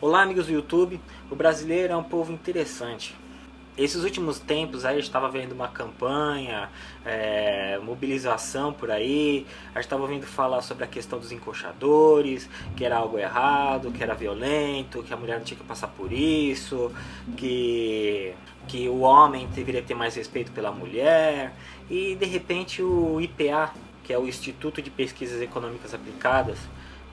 Olá, amigos do YouTube. O brasileiro é um povo interessante. Esses últimos tempos aí a gente estava vendo uma campanha, mobilização por aí. A gente estava ouvindo falar sobre a questão dos encoxadores, que era algo errado, que era violento, que a mulher não tinha que passar por isso, que o homem deveria ter mais respeito pela mulher. E de repente o IPA, que é o Instituto de Pesquisas Econômicas Aplicadas,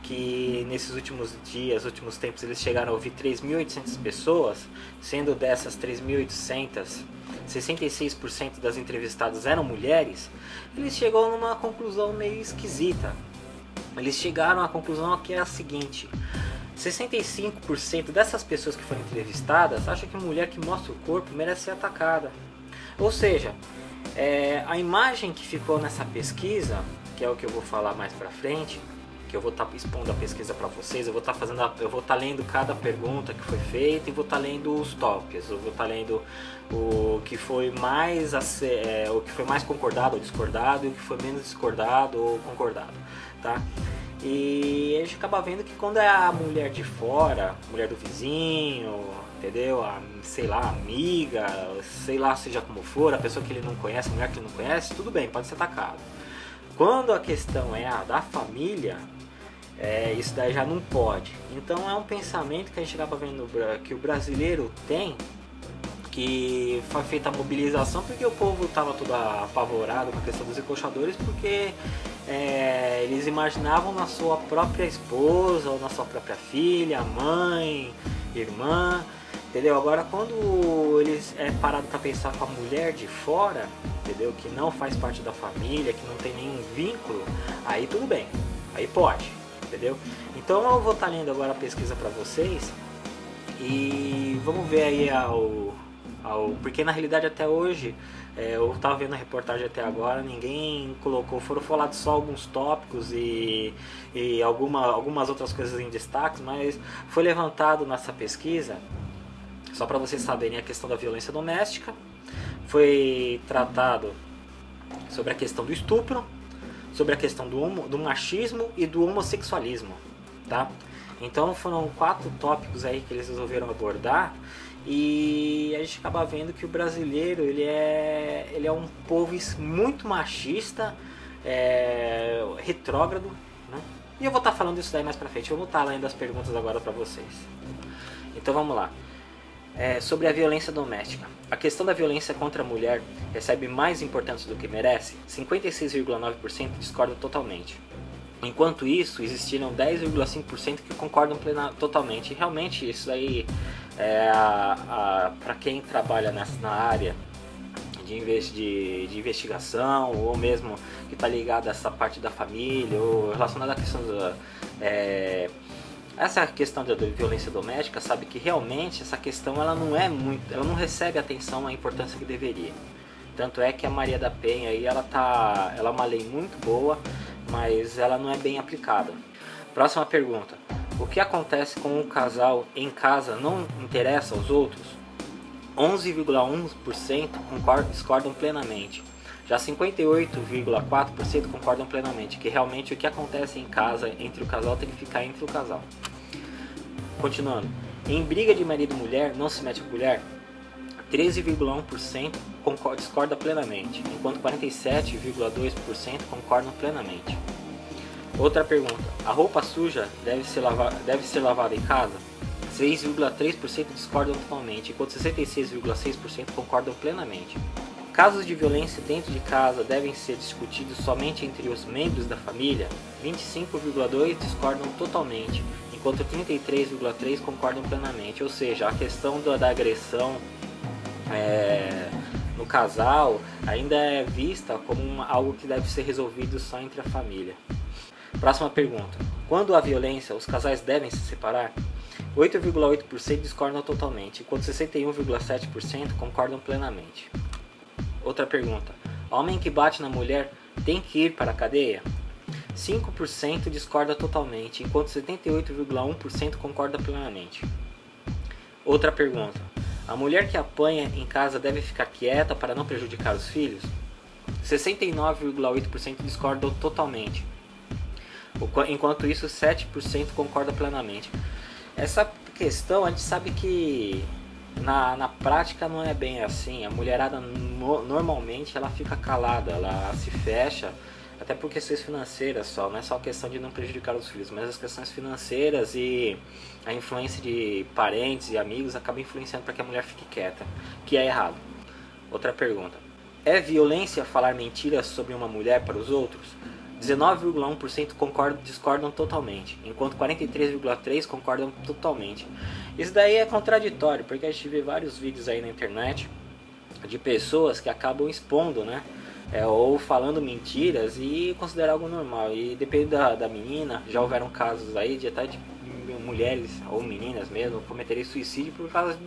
que nesses últimos dias, últimos tempos, eles chegaram a ouvir 3.800 pessoas, sendo dessas 3.800, 66% das entrevistadas eram mulheres. Eles chegaram numa conclusão meio esquisita. Eles chegaram à conclusão que é a seguinte: 65% dessas pessoas que foram entrevistadas acham que mulher que mostra o corpo merece ser atacada. Ou seja, a imagem que ficou nessa pesquisa, que é o que eu vou falar mais pra frente, que eu vou estar expondo a pesquisa para vocês, eu vou estar lendo cada pergunta que foi feita e vou estar lendo os tópicos, eu vou estar lendo o que foi mais concordado ou discordado e o que foi menos discordado ou concordado, tá? E a gente acaba vendo que quando é a mulher de fora, mulher do vizinho, entendeu? Sei lá, amiga, sei lá, seja como for, a pessoa que ele não conhece, a mulher que ele não conhece, tudo bem, pode ser atacado. Quando a questão é a da família, isso daí já não pode. Então é um pensamento que a gente acaba vendo que o brasileiro tem, que foi feita a mobilização porque o povo estava todo apavorado com a questão dos encoxadores, porque eles imaginavam na sua própria esposa, ou na sua própria filha, mãe, irmã, entendeu? Agora quando eles parado para pensar com a mulher de fora, entendeu? Que não faz parte da família, que não tem nenhum vínculo, aí tudo bem, aí pode. Entendeu? Então eu vou estar lendo agora a pesquisa para vocês e vamos ver aí porque na realidade até hoje, eu estava vendo a reportagem até agora, ninguém colocou, foram falados só alguns tópicos e algumas outras coisas em destaque, mas foi levantado nessa pesquisa, só para vocês saberem, a questão da violência doméstica, foi tratado sobre a questão do estupro, sobre a questão do machismo e do homossexualismo, tá? Então foram 4 tópicos aí que eles resolveram abordar, e a gente acaba vendo que o brasileiro ele é um povo muito machista, retrógrado, né? E eu vou estar falando isso daí mais pra frente. Eu vou estar lendo as perguntas agora pra vocês. Então vamos lá. Sobre a violência doméstica. A questão da violência contra a mulher recebe mais importância do que merece? 56,9% discordam totalmente. Enquanto isso, existiram 10,5% que concordam totalmente. E realmente isso aí para quem trabalha na área de investigação, ou mesmo que está ligado a essa parte da família, ou relacionada à questão essa questão da violência doméstica, sabe que realmente essa questão ela não recebe a atenção, a importância que deveria. Tanto é que a Maria da Penha aí, ela é uma lei muito boa, mas ela não é bem aplicada. Próxima pergunta: o que acontece com um casal em casa não interessa aos outros? 11,1% discordam plenamente. Já 58,4% concordam plenamente que realmente o que acontece em casa entre o casal tem que ficar entre o casal. Continuando, em briga de marido e mulher não se mete com mulher? 13,1% discorda plenamente, enquanto 47,2% concordam plenamente. Outra pergunta: a roupa suja deve ser lavada em casa? 6,3% discordam totalmente, enquanto 66,6% concordam plenamente. Casos de violência dentro de casa devem ser discutidos somente entre os membros da família? 25,2% discordam totalmente, enquanto 33,3% concordam plenamente. Ou seja, a questão da agressão no casal ainda é vista como algo que deve ser resolvido só entre a família. Próxima pergunta: quando há violência, os casais devem se separar? 8,8% discordam totalmente, enquanto 61,7% concordam plenamente. Outra pergunta: homem que bate na mulher tem que ir para a cadeia? 5% discorda totalmente, enquanto 78,1% concorda plenamente. Outra pergunta: a mulher que apanha em casa deve ficar quieta para não prejudicar os filhos? 69,8% discordam totalmente, enquanto isso 7% concorda plenamente. Essa questão, a gente sabe que na prática não é bem assim. A mulherada normalmente ela fica calada, ela se fecha, até por questões financeiras só, não é só questão de não prejudicar os filhos, mas as questões financeiras e a influência de parentes e amigos acaba influenciando para que a mulher fique quieta, que é errado. Outra pergunta: é violência falar mentiras sobre uma mulher para os outros? 19,1% discordam totalmente, enquanto 43,3% concordam totalmente. Isso daí é contraditório, porque a gente vê vários vídeos aí na internet de pessoas que acabam expondo, né? Ou falando mentiras e considerar algo normal. E depende da menina, já houveram casos aí de até de mulheres ou meninas mesmo cometerem suicídio por causa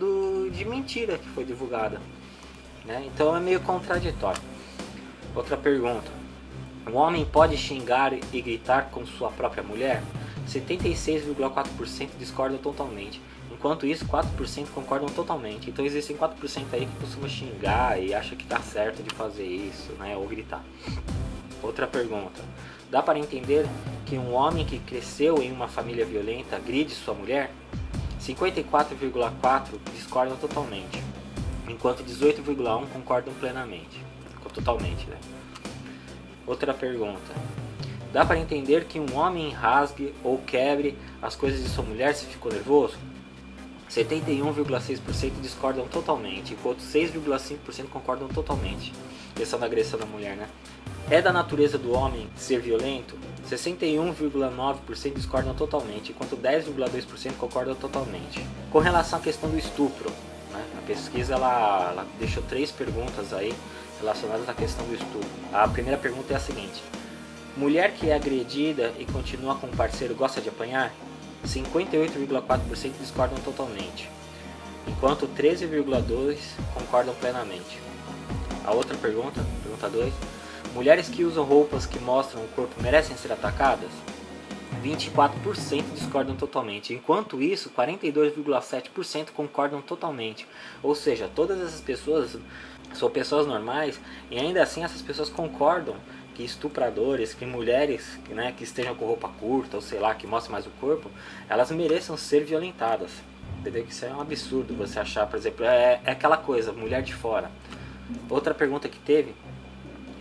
de mentira que foi divulgada, né? Então é meio contraditório. Outra pergunta: um homem pode xingar e gritar com sua própria mulher? 76,4% discordam totalmente. Enquanto isso, 4% concordam totalmente. Então existem 4% aí que costumam xingar e acha que está certo de fazer isso, né? Ou gritar. Outra pergunta: dá para entender que um homem que cresceu em uma família violenta agride sua mulher? 54,4% discordam totalmente, enquanto 18,1% concordam plenamente. Totalmente, né? Outra pergunta: dá para entender que um homem rasgue ou quebre as coisas de sua mulher se ficou nervoso? 71,6% discordam totalmente, enquanto 6,5% concordam totalmente. Questão da agressão da mulher, né? É da natureza do homem ser violento? 61,9% discordam totalmente, enquanto 10,2% concordam totalmente. Com relação à questão do estupro, né? A pesquisa ela deixou 3 perguntas aí relacionadas à questão do estupro. A primeira pergunta é a seguinte: mulher que é agredida e continua com o parceiro gosta de apanhar? 58,4% discordam totalmente, enquanto 13,2% concordam plenamente. A outra pergunta, pergunta 2: mulheres que usam roupas que mostram o corpo merecem ser atacadas? 24% discordam totalmente, enquanto isso 42,7% concordam totalmente. Ou seja, todas essas pessoas são pessoas normais e ainda assim essas pessoas concordam que estupradores, que mulheres, né, que estejam com roupa curta ou sei lá, que mostrem mais o corpo, elas mereçam ser violentadas. Entendeu? Que isso é um absurdo você achar, por exemplo, é aquela coisa, mulher de fora. Outra pergunta que teve: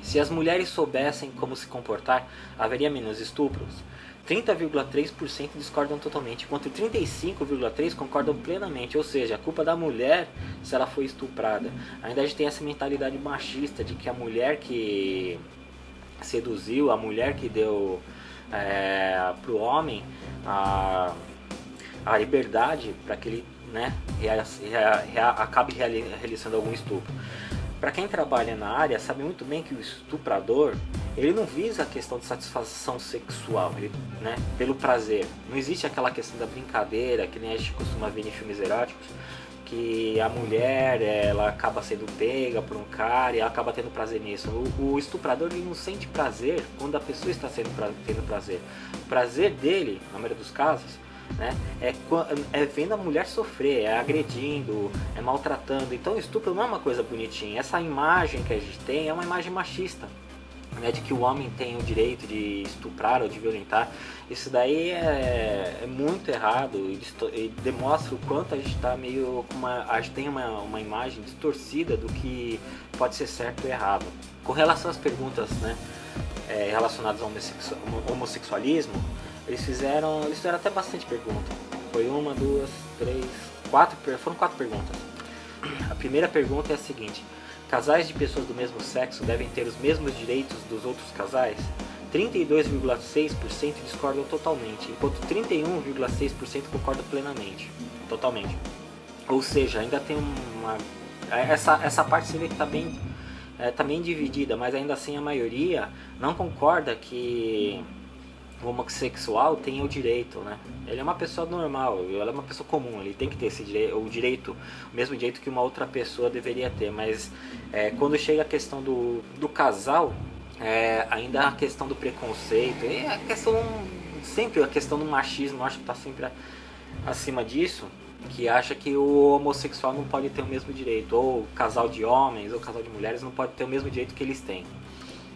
se as mulheres soubessem como se comportar, haveria menos estupros? 30,3% discordam totalmente, enquanto 35,3% concordam plenamente. Ou seja, a culpa da mulher se ela foi estuprada. Ainda a gente tem essa mentalidade machista de que a mulher que seduziu, a mulher que deu para o homem a liberdade para que ele, né, acabe realizando algum estupro. Para quem trabalha na área sabe muito bem que o estuprador, ele não visa a questão de satisfação sexual, ele, né, pelo prazer. Não existe aquela questão da brincadeira que nem a gente costuma ver em filmes eróticos, que a mulher ela acaba sendo pega por um cara e ela acaba tendo prazer nisso. O estuprador ele não sente prazer quando a pessoa está tendo prazer. O prazer dele, na maioria dos casos, né, é vendo a mulher sofrer, é agredindo, é maltratando. Então o estupro não é uma coisa bonitinha. Essa imagem que a gente tem é uma imagem machista, né, de que o homem tem o direito de estuprar ou de violentar. Isso daí é muito errado e demonstra o quanto a gente está meio com a gente tem uma imagem distorcida do que pode ser certo ou errado. Com relação às perguntas, né, relacionadas ao homossexualismo, eles fizeram até bastante perguntas. Foi 1, 2, 3, 4, foram 4 perguntas. A primeira pergunta é a seguinte: casais de pessoas do mesmo sexo devem ter os mesmos direitos dos outros casais? 32,6% discordam totalmente, enquanto 31,6% concordam plenamente, totalmente. Ou seja, ainda tem essa parte você vê que está bem dividida, mas ainda assim a maioria não concorda que o homossexual tem o direito, né? Ele é uma pessoa normal, ele é uma pessoa comum, ele tem que ter esse direito, o mesmo direito que uma outra pessoa deveria ter, mas quando chega a questão do casal, ainda a questão do preconceito, e sempre a questão do machismo, acho que está sempre acima disso, que acha que o homossexual não pode ter o mesmo direito, ou casal de homens ou casal de mulheres não pode ter o mesmo direito que eles têm,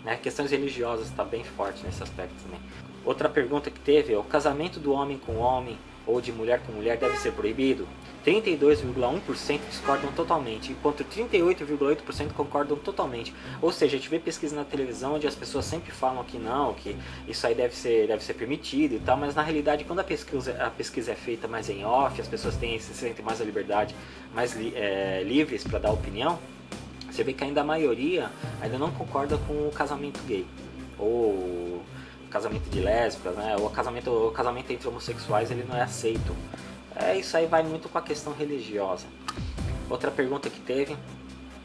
né? Questões religiosas está bem forte nesse aspecto também. Outra pergunta que teve é: o casamento do homem com homem ou de mulher com mulher deve ser proibido? 32,1% discordam totalmente, enquanto 38,8% concordam totalmente. Ou seja, a gente vê pesquisa na televisão onde as pessoas sempre falam que não, que isso aí deve ser permitido e tal, mas na realidade quando a pesquisa é feita mais em off, as pessoas se sentem mais à liberdade, mais livres para dar opinião, você vê que ainda a maioria ainda não concorda com o casamento gay, ou casamento de lésbicas, né? Ou o casamento entre homossexuais ele não é aceito. Isso aí vai muito com a questão religiosa. Outra pergunta que teve: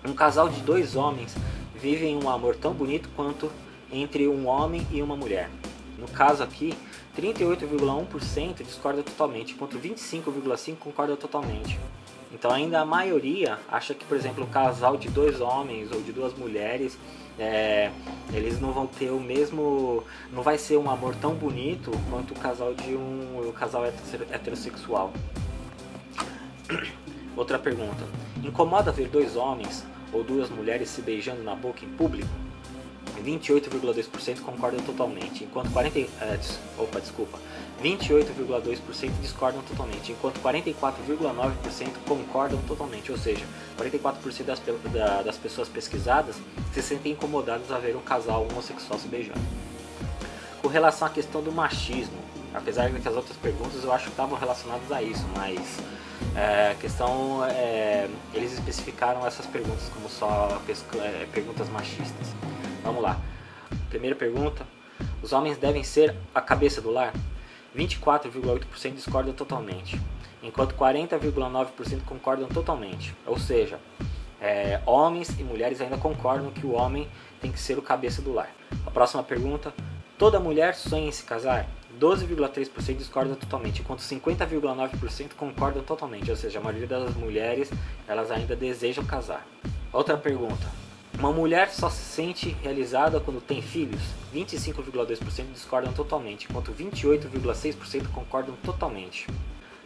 um casal de 2 homens vivem um amor tão bonito quanto entre um homem e uma mulher. No caso aqui, 38,1% discorda totalmente, enquanto 25,5% concorda totalmente. Então ainda a maioria acha que, por exemplo, o casal de 2 homens ou de 2 mulheres, eles não vão ter o mesmo, não vai ser um amor tão bonito quanto o casal heterossexual. Outra pergunta: incomoda ver 2 homens ou 2 mulheres se beijando na boca em público? 28,2% concordam totalmente, enquanto 28,2% discordam totalmente, enquanto 44,9% concordam totalmente, ou seja, 44% das pessoas pesquisadas se sentem incomodadas a ver um casal homossexual se beijando. Com relação à questão do machismo, apesar de que as outras perguntas eu acho que estavam relacionadas a isso, mas a questão eles especificaram essas perguntas como só perguntas machistas. Vamos lá. Primeira pergunta: os homens devem ser a cabeça do lar? 24,8% discordam totalmente, enquanto 40,9% concordam totalmente. Ou seja, homens e mulheres ainda concordam que o homem tem que ser o cabeça do lar. A próxima pergunta: toda mulher sonha em se casar? 12,3% discordam totalmente, enquanto 50,9% concordam totalmente. Ou seja, a maioria das mulheres elas ainda desejam casar. Outra pergunta: uma mulher só se sente realizada quando tem filhos? 25,2% discordam totalmente, enquanto 28,6% concordam totalmente.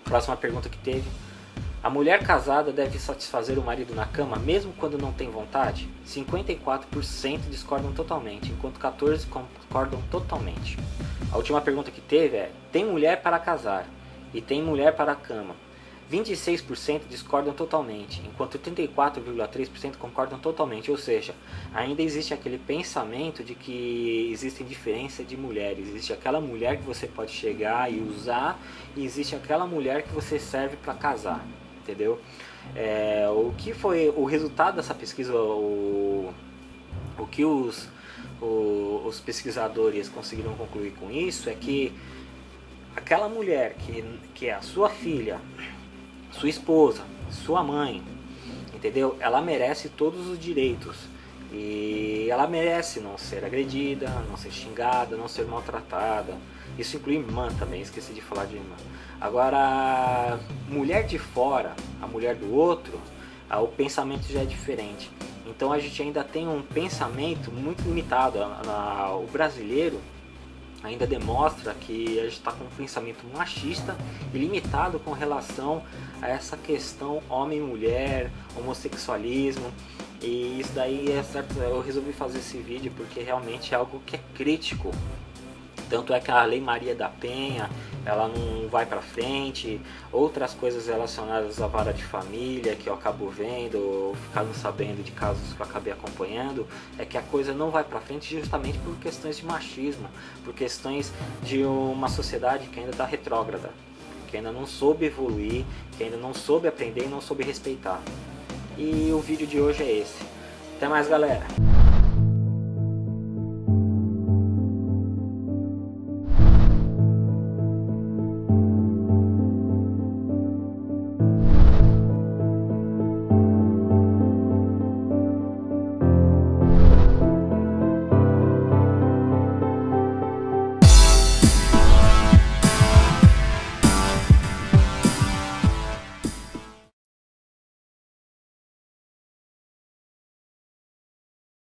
Próxima pergunta que teve: a mulher casada deve satisfazer o marido na cama mesmo quando não tem vontade? 54% discordam totalmente, enquanto 14% concordam totalmente. A última pergunta que teve é: tem mulher para casar e tem mulher para a cama? 26% discordam totalmente, enquanto 34,3% concordam totalmente. Ou seja, ainda existe aquele pensamento de que existem diferença de mulheres. Existe aquela mulher que você pode chegar e usar, e existe aquela mulher que você serve para casar, entendeu? O que foi o resultado dessa pesquisa, o que os pesquisadores conseguiram concluir com isso é que aquela mulher que é a sua filha, sua esposa, sua mãe, entendeu? Ela merece todos os direitos e ela merece não ser agredida, não ser xingada, não ser maltratada. Isso inclui irmã também, esqueci de falar de irmã. Agora, mulher de fora, a mulher do outro, o pensamento já é diferente. Então a gente ainda tem um pensamento muito limitado. O brasileiro ainda demonstra que a gente está com um pensamento machista e limitado com relação a essa questão homem-mulher, homossexualismo. E isso daí é certo, eu resolvi fazer esse vídeo porque realmente é algo que é crítico. Tanto é que a Lei Maria da Penha, ela não vai para frente. Outras coisas relacionadas à vara de família que eu acabo vendo, ou ficando sabendo de casos que eu acabei acompanhando, é que a coisa não vai para frente justamente por questões de machismo, por questões de uma sociedade que ainda está retrógrada, que ainda não soube evoluir, que ainda não soube aprender e não soube respeitar. E o vídeo de hoje é esse. Até mais, galera!